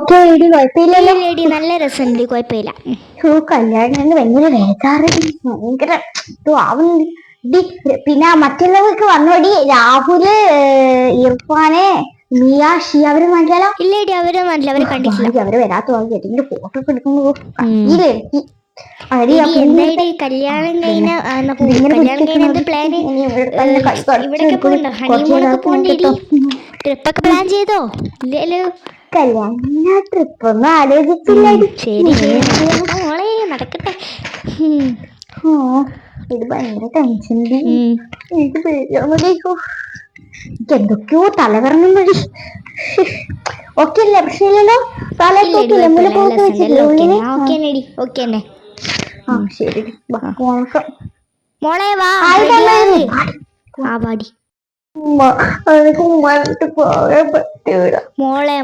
Okay എടി കുഴപ്പമില്ലല്ലോ. Lady നല്ല രസമുണ്ട്, കുഴപ്പമില്ല. കല്യാണം ഭയങ്കര വേദാറ്, ഭയങ്കര ആവുന്നുണ്ട്. പിന്നെ മറ്റുള്ളവർക്ക് വന്നോടി, രാഹുല്, ഇർഫാന്, മിയ, ഷിയ അവര് മാറ്റിയാലോ? ഇല്ലേടി അവര് മാറ്റില്ല, അവരെ കണ്ടിട്ടില്ല. അവര് വരാത്ത ഏതെങ്കിലും ഫോട്ടോ ഒക്കെ എടുക്കുമ്പോ കയ്യില് എന്തായാലും കല്യാണം കഴിഞ്ഞ പ്ലാന്? ഇവിടൊക്കെ പോകണ്ട, ഹണിമൂണൊക്കെ പോകണ്ടേടി. ട്രിപ്പൊക്കെ പ്ലാൻ ചെയ്തോ? ഇല്ലല്ലോ. കല്യാണ ട്രിപ്പൊന്നും ആലോചിച്ചില്ല. ശരി ശരി, നടക്കട്ടെ മോളെ, നടക്കട്ടെ. ഇത് ഭയങ്കര ടെൻഷൻ. എനിക്ക് പേടിയാവുന്നതേക്കോ, എനിക്ക് എന്തൊക്കെയോ തലകറങ്ങും വഴി. ഓക്കെ അല്ലേ? പ്രശ്നമില്ലല്ലോ? തലക്കൊക്കെ മുല പുറത്ത് വെച്ചില്ലേ ഉള്ളില്? ശരി മോളെ വാ, ആ പാടി.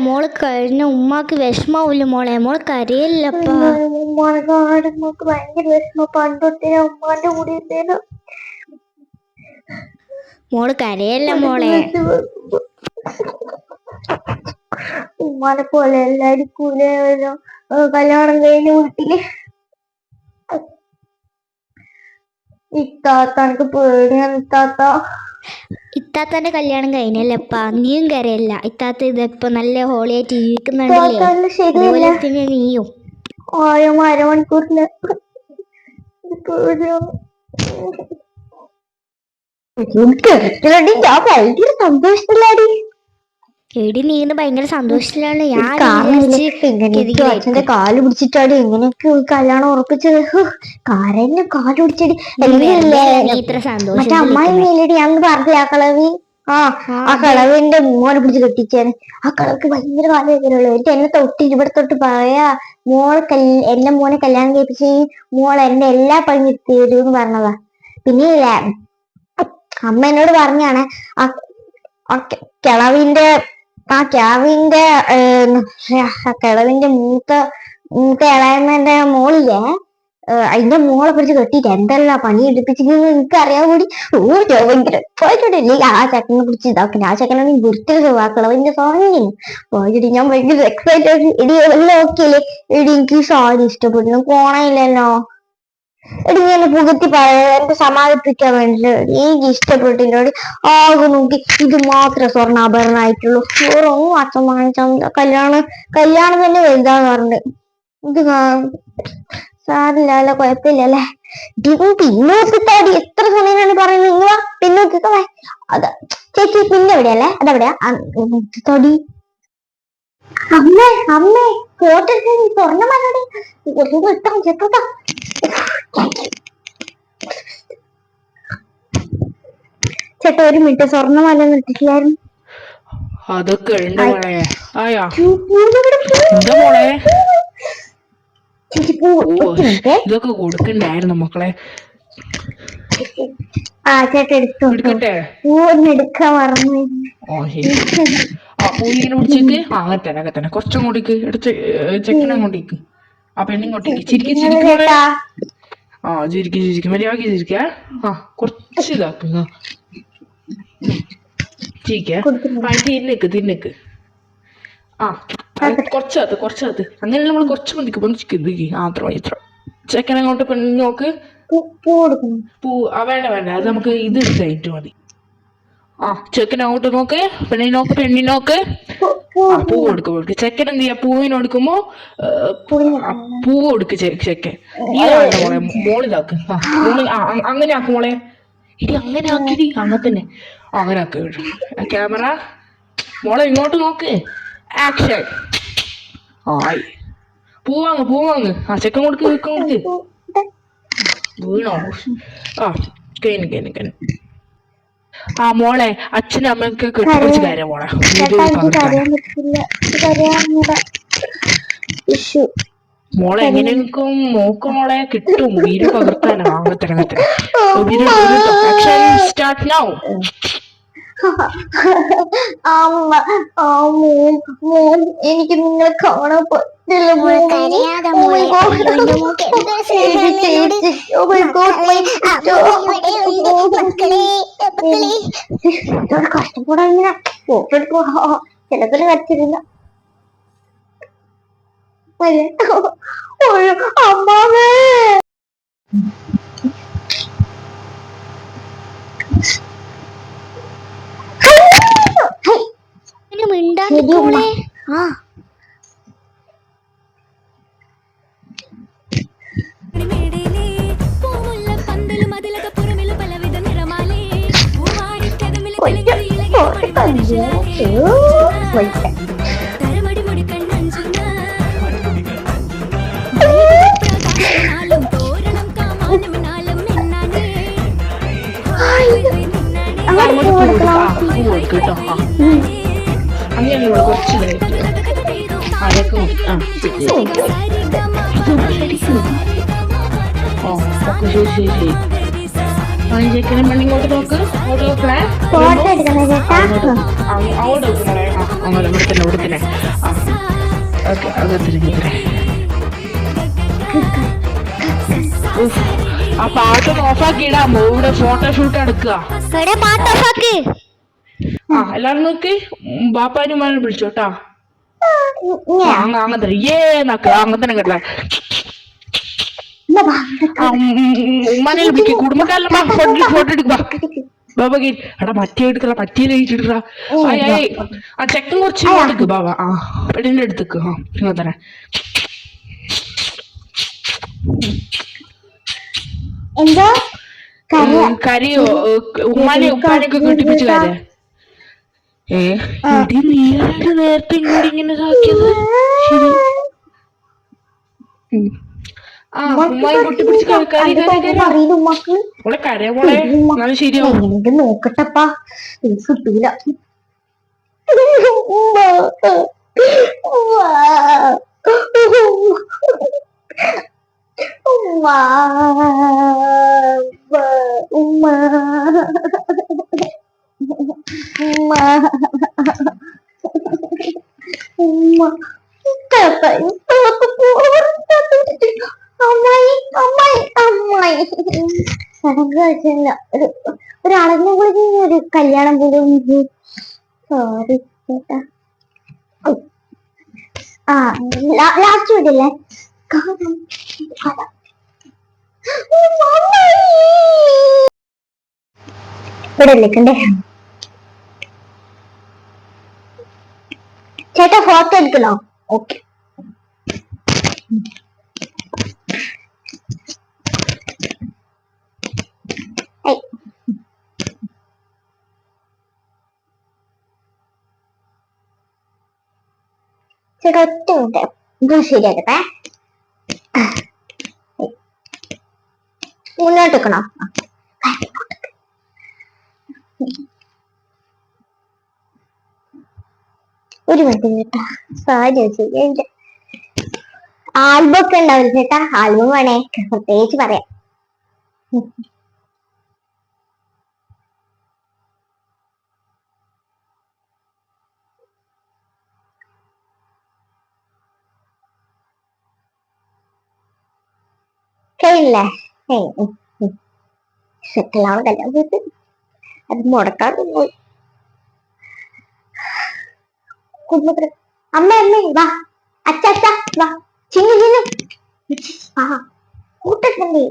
മോള് കഴിഞ്ഞ ഉമ്മാക്ക് വിഷമാവൂല മോളെ, മോള് കരയല്ലപ്പാ. ഉമ്മാക്ക് ഭയങ്കര വിഷമം, പണ്ടൊട്ടേ ഉമ്മാന്റെ കൂടെ ഇല്ലേനോ. മോള് കരയല്ല മോളെ. ഉമ്മാനെ പോലെ എല്ലാവർക്കും കല്യാണം കഴിഞ്ഞ വീട്ടില്. ഇത്താത്ത എനിക്ക് പേടിയാണ്. ഇത്താത്തന്റെ കല്യാണം കഴിഞ്ഞല്ലപ്പാ, നീയും കരയല്ല. ഇത്താത്ത ഇതിപ്പോ നല്ല ഹോളിയായിട്ട് ജീവിക്കുന്നുണ്ടല്ലേ, അതുപോലെ തന്നെ നീയും. അരമണിക്കൂറിന് ഭയങ്കര സന്തോഷത്തിലാടി. എടി നീ ഭയങ്കര സന്തോഷത്തിലാണ്. ഞാൻ അച്ഛന്റെ കാല് പിടിച്ചിട്ടാടി എങ്ങനെയൊക്കെ കല്യാണം ഉറപ്പിച്ചത്. കാല് പിടിച്ചടി. മറ്റേ അമ്മായില്ലേടി ഞാൻ പറഞ്ഞില്ല, ആ കളവി, ആ കളവിന്റെ മോനെ പിടിച്ച് കെട്ടിച്ചാണ്. ആ കളവക്ക് ഭയങ്കര കാലൊക്കെയുള്ളൂ. എന്നിട്ട് എന്നെ തൊട്ട് ഇവിടെ തൊട്ട് പറയാ, എന്റെ മോനെ കല്യാണം കഴിപ്പിച്ച് മോൾ എന്റെ എല്ലാ പണി തരൂന്ന് പറഞ്ഞതാ. പിന്നെ അമ്മ എന്നോട് പറഞ്ഞാണ്, കിളവിന്റെ മൂത്ത ഇളയമ്മന്റെ മോളില്ലേ, അതിന്റെ മോളെ പിടിച്ച് കെട്ടിട്ട് എന്തെല്ലാം പണി എടുപ്പിച്ചിരിക്കുന്നത് എനിക്ക് അറിയാൻ കൂടി. ഭയങ്കര ആ ചെക്കനെ പിടിച്ച് ഇതാക്കി. ആ ചെക്കനാണ് വൃത്തിയുടെ കളവിന്റെ സാധനം പോയിട്ട് ഞാൻ ഭയങ്കര എക്സൈറ്റ് ആക്കി. എടി എല്ലാം ഓക്കെ അല്ലേ? എടി എനിക്ക് സാരി ഇഷ്ടപ്പെടുന്നു, കോണയില്ലല്ലോ. എടി എന്നെ പുകത്തി എന്റെ സമാധിപ്പിക്കാൻ വേണ്ടിട്ട് എനിക്ക് ഇഷ്ടപ്പെട്ടില്ലോടി. ആകെ നോക്കി ഇത് മാത്രമേ സ്വർണ്ണാഭരണമായിട്ടുള്ളൂ, ഓരൊന്നും അച്ഛൻ വാങ്ങിച്ച കല്യാണം തന്നെ വലുതാന്ന് പറഞ്ഞിട്ട്. ഇത് സാരില്ലല്ലോ, കുഴപ്പമില്ലല്ലേ? പിന്നോക്കിട്ടാടി, എത്ര സമയമാണ് പറയുന്നത്? നിങ്ങളാ പിന്നോക്കിക്കോളെ. അതാ ചേച്ചി പിന്നെ എവിടെയല്ലേ, അതെവിടെയാ തൊടി? അമ്മേ ഫോട്ടോ സ്വർണ്ണമാരോടി ഇട്ടാം ചെറുതാ. ചേട്ടാ ഒരു മിനിറ്റ്, സ്വർണ്ണമാല ഇട്ടിട്ടില്ലായിരുന്നു. അതൊക്കെ ഉണ്ട് മോളെ. ആയാ എന്താ മോളെ, ഇതൊക്കെ കൊടുക്കണ്ടായിരുന്നു മക്കളെ. ചേട്ടാ എടുത്തോ, എടുക്കട്ടെ? എടുക്കാൻ മറന്നു. പൂവിങ്ങനെ പിടിച്ചേക്ക്. അങ്ങനെ തന്നെ കുറച്ചും കൂടിക്ക് എടുത്ത് ചെക്കനെ അങ്ങോട്ടേക്ക്, ആ പെണ്ണിങ്ങോട്ടേക്ക്. ചിരിക്ക് മോളെ. ചിരിക്ക് മര്യാദക്ക് ചിരിക്ക. കുറച്ച് ഇതാക്കുക. ചിരിക്ക. തിന്നക്ക്. കുറച്ചകത്ത് അങ്ങനെ നമ്മൾ കുറച്ച് മന്തിക്ക് ഇത്ര. ചെക്കൻ അങ്ങോട്ട് പെണ്ണ് നോക്ക്. വേണ്ട, അത് നമുക്ക് ഇത് എടുത്തായിട്ട് മതി. ചെക്കൻ അങ്ങോട്ട് നോക്ക്, പെണ്ണി നോക്ക്. പൂ കൊടുക്ക്. ചെക്കൻ എന്ത് ചെയ്യാ, പൂവിന് കൊടുക്കുമ്പോ പൂ കൊടുക്ക് ചെക്കൻ. നീ കാണണ്ട മോളെ, മോളിതാക്ക്. അങ്ങനെ ആക്ക് മോളെ. ഇടി അങ്ങനെ ആക്കിടി, അങ്ങനെ തന്നെ അങ്ങനെ ആക്ക്. ക്യാമറ മോളെ ഇങ്ങോട്ട് നോക്ക്. ആക്ഷൻ. ആയി. പൂവാങ്ങ്. ചെക്കൻ കൊടുക്ക്. വീണോ? കഴിഞ്ഞു. മോളെ അച്ഛനും അമ്മയൊക്കെ കെട്ടിപ്പിടിച്ച് കയറിയ മോളെ. മോളെ എങ്ങനെയൊക്കും നോക്കും മോളെ, കിട്ടും വീഡിയോ പകർത്താനാ. അങ്ങനത്തെ ആക്ഷൻ സ്റ്റാർട്ട് നൗ. എനിക്ക് നിങ്ങളെ കാണാൻ പറ്റില്ല. കഷ്ടപ്പെടാ ഇങ്ങനെ ഫോട്ടോ എടുക്കുമ്പോ ചിലപ്പോൾ വരച്ചിരുന്ന അമ്മാവേ മിണ്ടാണ്ടിക്കോളെ. ആ അങ്ങോട്ട് പൂ കൊടുക്കാം. പൂ കൊടുക്കും കേട്ടോ. അങ്ങനെയുള്ള കുറച്ച് അതൊക്കെ ശരി ശരി ശരി. ചെക്കനും പെണ്ണിങ്ങോട്ട് നോക്ക്. അങ്ങോട്ട് നോക്കണേ. അങ്ങോട്ട് നോക്കണേ. അങ്ങനെ ഇവിടെ തന്നെ ഓക്കെ അകത്തിനെ. ആ പാട്ടൊന്ന് ഓഫാക്കി ഇടാമോ? ഇവിടെ ഫോട്ടോഷൂട്ട് എടുക്കുക. ആ എല്ലാരും നോക്കി ബാപ്പാനും വിളിച്ചോട്ടാ. അങ്ങനെ അങ്ങനെ കേട്ട ഉമ്മാനെ വിളിക്ക. കുടുംബക്കാരെല്ലാം ഫോട്ടോ എടുക്കുക. ബാബാ എടാ മറ്റേ എടുക്കല പറ്റിയ കഴിച്ചിട്ടാ. ആ ചെക്കൻ കുറച്ച് എടുക്ക് ബാബ. ആ പെണ്ണിന്റെ അടുത്തേക്ക്. ആ ഇങ്ങനെ തന്നെ എന്തോ കരയോ? ഉപ്പാനൊക്കെ കെട്ടിപ്പിച്ച് കരയാ. ഇടി നീയായിട്ട് നേരത്തെ ഇങ്ങോട്ട് ഇങ്ങനെ ഇതാക്കിയത്. ശരി. ആ ഉമ്മായി പൊട്ടിപ്പിടിച്ച് കരയ മോളെ. എന്നാലും ശരിയാവും. നോക്കട്ടപ്പാ കിട്ടൂല. ഉമ്മ ഉമ്മ ഉമ്മ ഉമ്മ അമ്മായി അമ്മായി അമ്മായി ചടങ്ങ് കഴിച്ചില്ല. ഒരാളെന്നെ കൂടി ഒരു കല്യാണം പോലും. സോറി ചേട്ടാ. ആ ലാസ്റ്റ് വീട്ടില്ലേ ഇവിടെ വിളിക്കണ്ടേ? ചേട്ടാ ഫോട്ടോ എടുക്കണോ? ഓക്കെ. ചേട്ടാ ഒറ്റ മിനിറ്റ് ഇത് ശരിയാക്കട്ടെ. മുന്നോട്ട് വെക്കണോ? ഒരു മിനിറ്റ് ചേട്ടാ. സാരി ശരിയായില്ല. ആൽബം ഒക്കെ ഉണ്ടാവില്ല ചേട്ടാ? ആൽബം വേണേ പ്രത്യേകിച്ച് പറയാം. കഴിയില്ലേ? സെറ്റിലാണ് കല്യാണം പോയിട്ട് അത് മുടക്കാതെ പോയി. കുടുംബത്തിൽ അമ്മ അമ്മ വാ. അച്ഛ അച്ഛ വാ. ചിന്നു ചിന്നു ആ കൂട്ടണ്ടേ.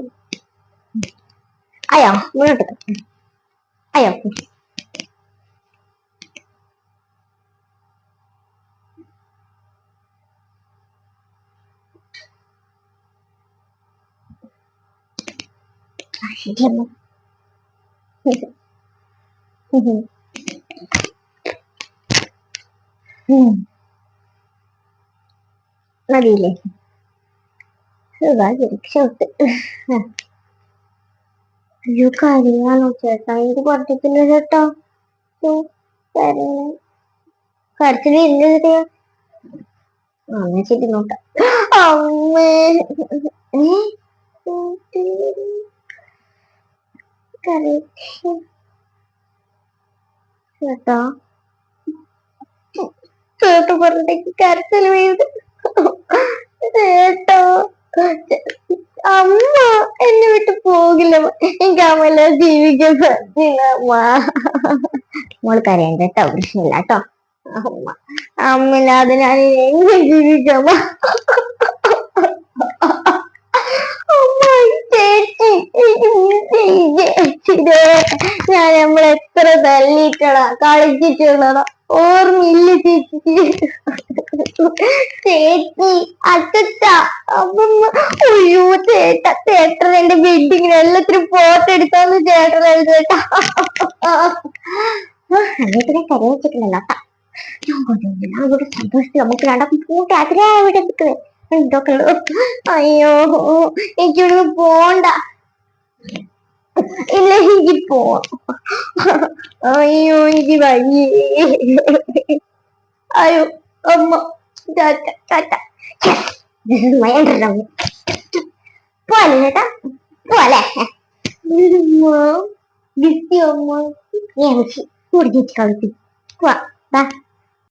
അയ്യോ മുന്നോട്ട് അയ്യോ. ശരിയമ്മ. മതിയില്ലേ? രക്ഷപ്പെട്ട്. അയ്യോ കരയാണോ ചേട്ടാ? എനിക്ക് പുറത്തേക്കില്ല ചേട്ടാ. കരച്ചില് ഇല്ല. അങ്ങനെ ശരി നോക്കാം. അമ്മേ ചേട്ടാ ചേട്ട പറഞ്ഞിട്ട് കരച്ചില് വീട് ചേട്ടോ. അമ്മ എന്നെ വിട്ട് പോകില്ല. എനിക്ക് അമ്മല്ല ജീവിക്കാൻ പറ്റില്ല. മോള് കരയണ്ട കേട്ടോ. പ്രശ്നമില്ല കേട്ടോ. അമ്മ അമ്മയില്ലാതെ ഞാൻ എങ്ങനെ ജീവിക്കാം? ഞാൻ നമ്മളെത്ര തല്ലിട്ടടാ കളിച്ചിട്ടുള്ളതാ ഓർമ്മയില്ല ചേച്ചിക്ക്. ചേച്ചി അച്ഛ അമ്മമ്മ അയ്യോ ചേട്ടൻ എന്റെ വെഡിങ്ങിന് എല്ലാത്തിനും ഫോട്ടോ എടുത്താന്ന് ചേട്ടൻ എഴുതേട്ടാ. അങ്ങനെ കരയെ വെച്ചിട്ടുണ്ടല്ലോ അവിടെ സന്തോഷിച്ച് നമുക്ക് രണ്ടാക്കും പോട്ടെ. അതിനാ ഇവിടെ നിൽക്കുന്നത് ഇതൊക്കെ. അയ്യോ എനിക്കിവിടെ പോണ്ട. ഇല്ല എനിക്ക് പോവാം. അയ്യോ എനിക്ക് വയ്യേ. അയ്യോ അമ്മ ടാറ്റ ടാറ്റ. പോലെ ചേട്ടാ പോലെ അമ്മ കുടിച്ച് കളിച്ചു.